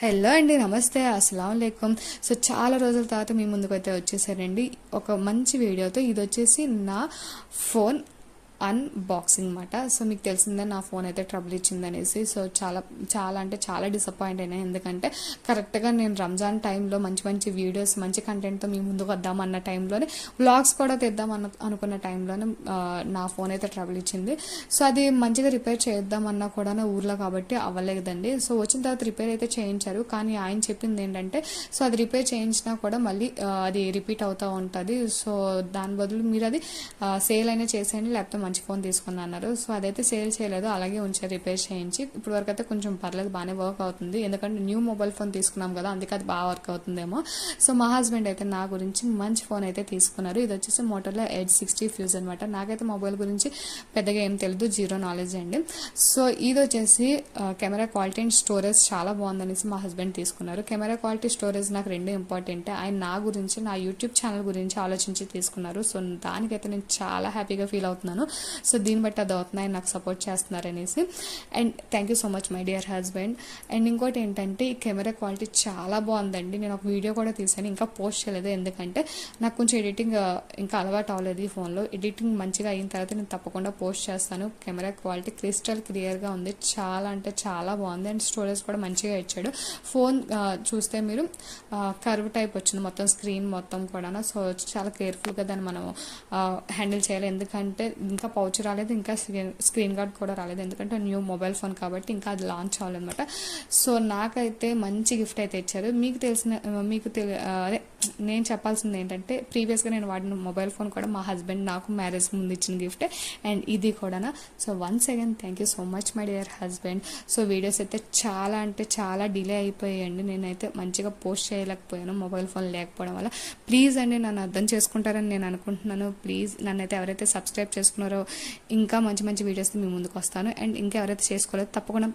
Hello అండి, నమస్తే, అస్సలం వాలేకుమ్. సో చాలా రోజుల తర్వాత మీ ముందుకైతే వచ్చేసారండి ఒక మంచి వీడియోతో. ఇది వచ్చేసి నా ఫోన్ అన్బాక్సింగ్ అనమాట. సో మీకు తెలిసిందే నా ఫోన్ అయితే ట్రబుల్ ఇచ్చిందనేసి. సో చాలా చాలా అంటే చాలా డిసప్పాయింట్ అయినా, ఎందుకంటే కరెక్ట్గా నేను రంజాన్ టైంలో మంచి మంచి వీడియోస్ మంచి కంటెంట్తో మీ ముందుకు వద్దామన్న టైంలోనే, వ్లాగ్స్ కూడా తెద్దాం అనుకున్న టైంలోనే నా ఫోన్ అయితే ట్రబుల్ ఇచ్చింది. సో అది మంచిగా రిపేర్ చేద్దామన్నా కూడా ఊర్లో కాబట్టి అవ్వలేదండి. సో వచ్చిన తర్వాత రిపేర్ అయితే చేయించారు, కానీ ఆయన చెప్పింది ఏంటంటే సో అది రిపేర్ చేయించినా కూడా మళ్ళీ అది రిపీట్ అవుతూ ఉంటుంది. సో దాని బదులు మీరు అది సేల్ అయినా చేసేయండి, లేకపోతే మంచి ఫోన్ తీసుకుని అన్నారు. సో అదైతే సేల్ చేయలేదు, అలాగే ఉంచారు రిపేర్ చేయించి. ఇప్పుడు వరకు అయితే కొంచెం పర్లేదు, బాగానే వర్క్ అవుతుంది. ఎందుకంటే న్యూ మొబైల్ ఫోన్ తీసుకున్నాం కదా, అందుకే అది బాగా వర్క్ అవుతుందేమో. సో మా హస్బెండ్ అయితే నా గురించి మంచి ఫోన్ అయితే తీసుకున్నారు. ఇది వచ్చేసి మోటోలో ఎడ్జ్ 60 ఫ్యూజ్ అనమాట. నాకైతే మొబైల్ గురించి పెద్దగా ఏం తెలియదు, జీరో నాలెడ్జ్ అండి. సో ఇది వచ్చేసి కెమెరా క్వాలిటీ అండ్ స్టోరేజ్ చాలా బాగుందనేసి మా హస్బెండ్ తీసుకున్నారు. కెమెరా క్వాలిటీ, స్టోరేజ్ నాకు రెండు ఇంపార్టెంట్. ఆయన నా గురించి, నా యూట్యూబ్ ఛానల్ గురించి ఆలోచించి తీసుకున్నారు. సో దానికైతే నేను చాలా హ్యాపీగా ఫీల్ అవుతున్నాను. సో దీన్ని బట్టి అది అవుతున్నాయి, నాకు సపోర్ట్ చేస్తున్నారనేసి. And thank you so much my dear husband. And ఇంకోటి ఏంటంటే ఈ కెమెరా క్వాలిటీ చాలా బాగుందండి. నేను ఒక వీడియో కూడా తీసాను, ఇంకా పోస్ట్ చేయలేదు, ఎందుకంటే నాకు కొంచెం ఎడిటింగ్ ఇంకా అలవాటు అవ్వలేదు ఈ ఫోన్లో. ఎడిటింగ్ మంచిగా అయిన తర్వాత నేను తప్పకుండా పోస్ట్ చేస్తాను. కెమెరా క్వాలిటీ క్రిస్టల్ క్లియర్గా ఉంది, చాలా అంటే చాలా బాగుంది. అండ్ స్టోరేజ్ కూడా మంచిగా ఇచ్చాడు. ఫోన్ చూస్తే మీరు కర్వ్ టైప్ వచ్చింది మొత్తం, స్క్రీన్ మొత్తం కూడా. సో చాలా కేర్ఫుల్గా దాన్ని మనం హ్యాండిల్ చేయాలి, ఎందుకంటే ఇంకా పౌచ్ రాలేదు, ఇంకా స్క్రీన్ గార్డ్ కూడా రాలేదు, ఎందుకంటే న్యూ మొబైల్ ఫోన్ కాబట్టి ఇంకా అది లాంచ్ అవ్వాలన్నమాట. సో నాకైతే మంచి గిఫ్ట్ అయితే ఇచ్చారు. అదే నేను చెప్పాల్సింది ఏంటంటే, ప్రీవియస్గా నేను వాడిన మొబైల్ ఫోన్ కూడా మా హస్బెండ్ నాకు మ్యారేజ్ ముందు ఇచ్చిన గిఫ్ట్, అండ్ ఇది కూడా. So once again thank you so much my dear husband. So videos అయితే చాలా అంటే చాలా డిలే అయిపోయాయండి, నేనైతే మంచిగా పోస్ట్ చేయలేకపోయాను మొబైల్ ఫోన్ లేకపోవడం వల్ల. ప్లీజ్ అండి, నన్ను అర్థం చేసుకుంటారని నేను అనుకుంటున్నాను. ప్లీజ్ నన్నైతే ఎవరైతే సబ్స్క్రైబ్ చేసుకున్నారో, ఇంకా మంచి మంచి వీడియోస్తో మీ ముందుకు వస్తాను. అండ్ ఇంకా ఎవరైతే చేసుకోలేదో తప్పకుండా